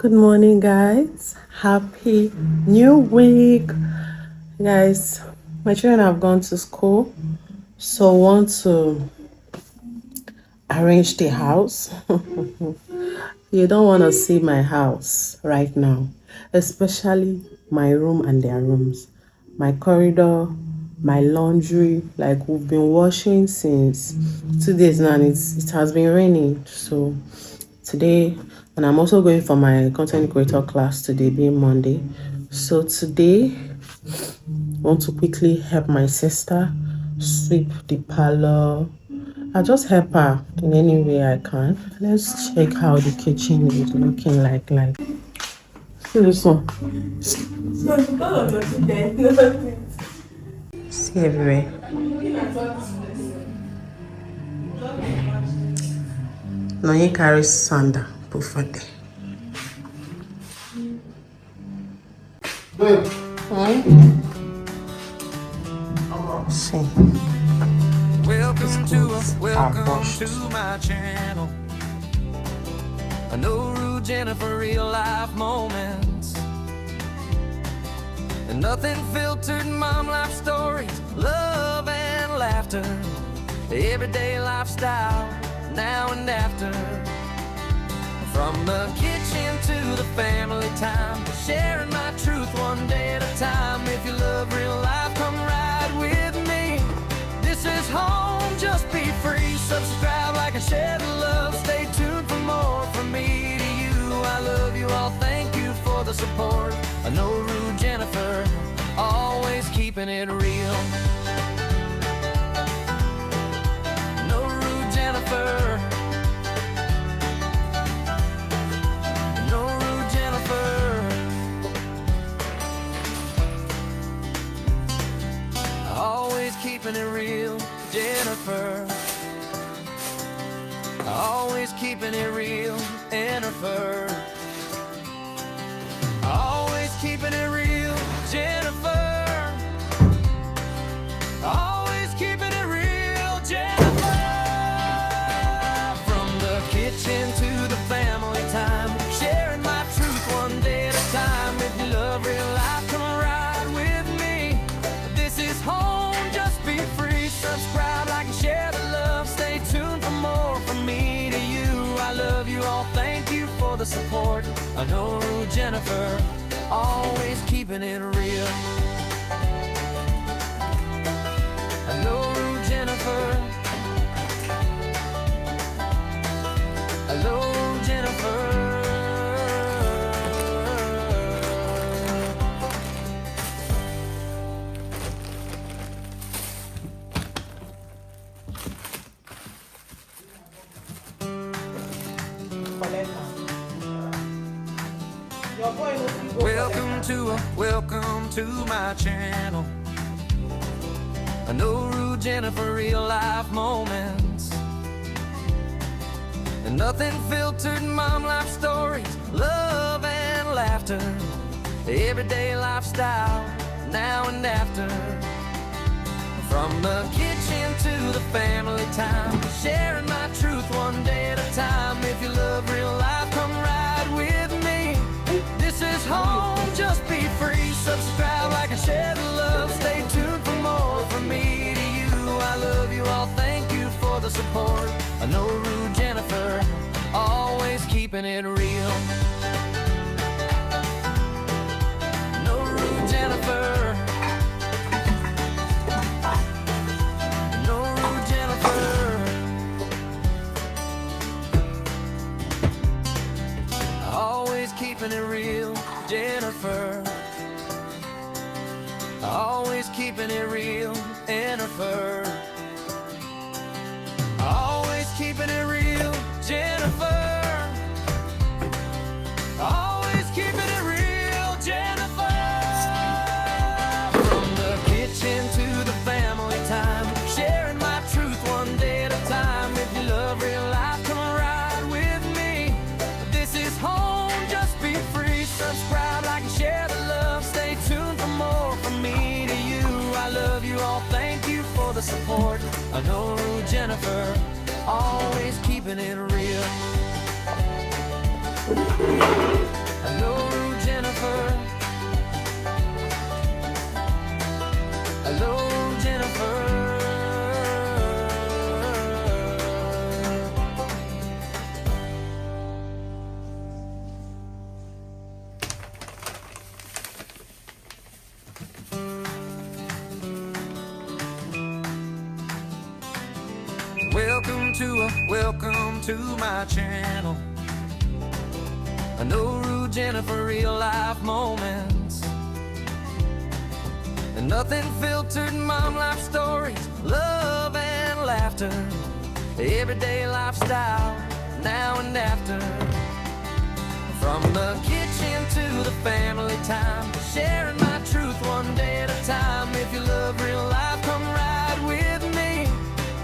Good morning, guys. Happy new week. Guys, my children have gone to school, so want to arrange the house. You don't want to see my house right now, especially my room and their rooms. My corridor, my laundry, like we've been washing since 2 days now, and it has been raining. So today, and I'm also going for my content creator class today, being Monday. So today, I want to quickly help my sister sweep the parlor. I'll just help her in any way I can. Let's check how the kitchen is looking like. See this one. See everywhere. No, you carry sander. Put for there. See. Welcome to my channel. I know Rude Jennifer real life moments, and nothing filtered mom life stories, love and laughter, everyday lifestyle now and after. From the kitchen to the family time, sharing my truth one day at a time. If you love real life, come ride with me. This is home, just be free. Subscribe, like, and share the love. Stay tuned for more from me to you. I love you all, thank you for the support. I know Rude Jennifer, always keeping it real. No Rude Jennifer. No Rude Jennifer. Always keeping it real, Jennifer. Always keeping it real, Jennifer. Always keeping it real, Jennifer. Always keeping it real, Jennifer. From the kitchen to the family time, sharing my truth one day at a time. If you love real life, come ride with me. This is home, just be free. Subscribe, like, and share the love. Stay tuned for more from me to you. I love you all, thank you for the support. I know Rude Jennifer, always keeping it real. I know Rude Jennifer. I know Rude Jennifer. Welcome to my channel. I know Rude Jennifer real life moments, and nothing filtered mom life stories, love and laughter, everyday lifestyle now and after. From the kitchen to the family time, sharing my truth one day at a time. If you love real life, come ride with me. This is home, just be free. Subscribe, like, and share the love. Stay tuned for more from me to you. I love you all, thank you for the support. I know Rude Jennifer, always keeping it real. No Rude Jennifer. No Rude Jennifer. Always keeping it real, Jennifer. Always keeping it real, Jennifer. Always keeping it real, Jennifer. Always keeping it real, Jennifer. From the kitchen to the family time, sharing my truth one day at a time. If you love real life, come ride with me. This is home, just be free. Subscribe, like, and share the love. Stay tuned for more from me to you. I love you all, thank you for the support. I know Rude Jennifer, always keeping it real. Hello, Jennifer. Hello, Jennifer. Welcome to my channel. I know Rude Jennifer, real life moments, and nothing filtered, mom life stories, love and laughter, everyday lifestyle, now and after. From the kitchen to the family time, sharing my truth one day at a time. If you love real life, come ride with me.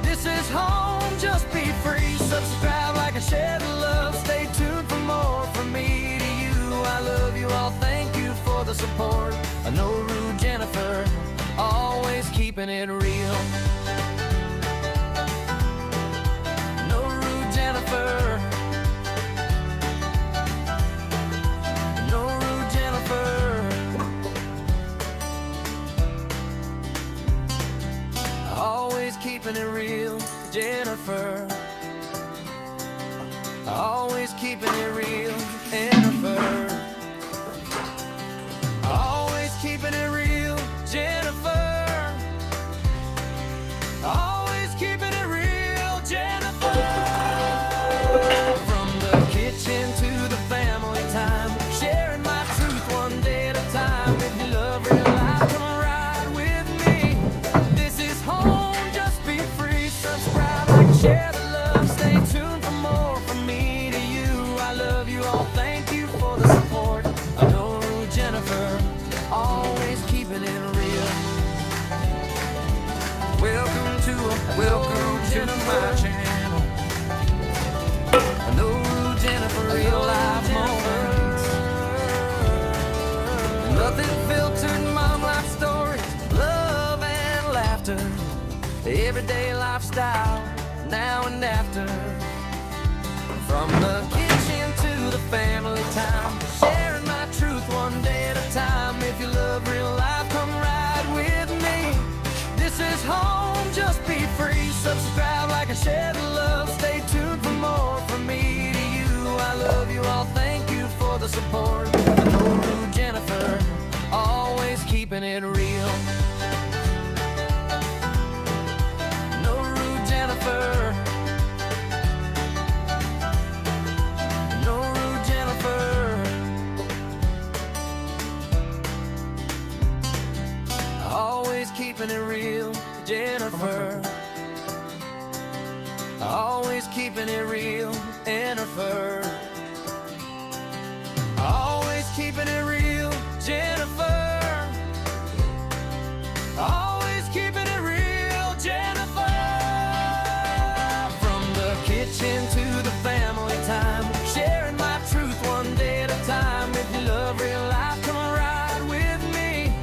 This is home, just be free. Subscribe, like, and share the love. Stay tuned for more from me to you. I love you all, thank you for the support. I know Rude Jennifer, always keeping it real. No Rude Jennifer. No Rude Jennifer. Always keeping it real, Jennifer. Always keeping it real, Jennifer. Always keeping it real, Jennifer. Always keeping it real, Jennifer. From the kitchen to the family time, sharing my truth one day at a time. If you love real life, come ride with me. This is home, just be free. Subscribe, like, and share the love. Stay tuned for more from me to you. I love you all, thank you for the support. I know Jennifer, always keeping it real. Welcome to my channel. I know Jennifer, real life moments, nothing filtered, mom life stories, love and laughter, everyday lifestyle, now and after. From the kitchen to the family time, sharing my truth one day at a time. If you love real life, come ride with me. This is home, just be free. Subscribe, like, and share the love. Stay tuned for more from me to you. I love you all, thank you for the support. I know Rude Jennifer, always keeping it real. No Rude Jennifer. No Rude Jennifer. Always keeping it real, Jennifer. Always keeping it real, Jennifer. Always keeping it real, Jennifer. Always keeping it real, Jennifer. From the kitchen to the family time, sharing my truth one day at a time. If you love real life, come ride with me.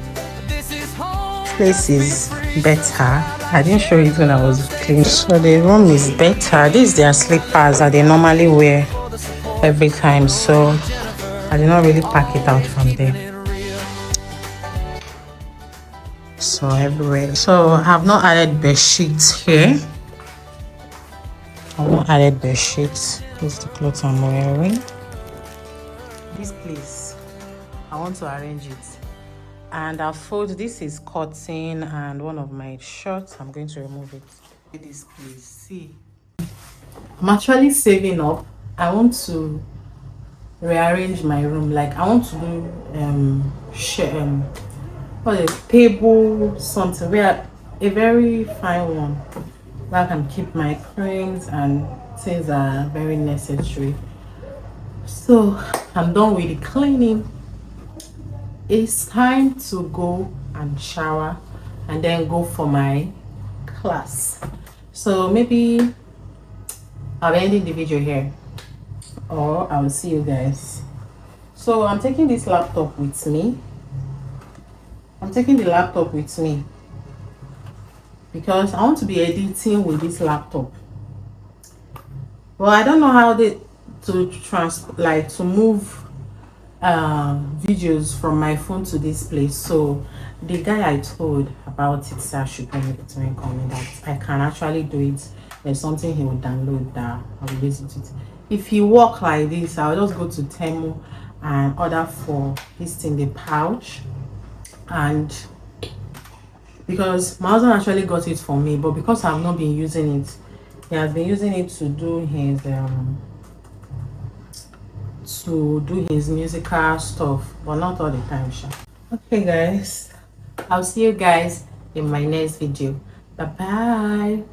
This is home. Place is better. I didn't show it when I was cleaning. So the room is better. These are their slippers that they normally wear every time. So I did not really pack it out from there. So everywhere. So I have not added bed sheets here. I've not added bed sheets. This is the clothes I'm wearing. This place, I want to arrange it. And I'll fold, this is cotton and one of my shirts, I'm going to remove it. This place, see, I'm actually saving up. I want to rearrange my room. Like, I want to do what is it, table something where a very fine one where I can keep my creams and things that are very necessary. So I'm done with the cleaning. It's time to go and shower and then go for my class. So maybe I'll be ending the video here, or I will see you guys. So I'm taking this laptop with me. I'm taking the laptop with me because I want to be editing with this laptop. Well, I don't know how to move videos from my phone to this place. So the guy I told about it said I should bring it to him, comment that I can actually do it. There's something he will download that I will use it. If he walk like this, I'll just go to Temu and order for this thing, the pouch. And because my husband actually got it for me, but because I've not been using it, he has been using it to do his musical stuff, but not all the time, sha. Okay guys, I'll see you guys in my next video. Bye bye.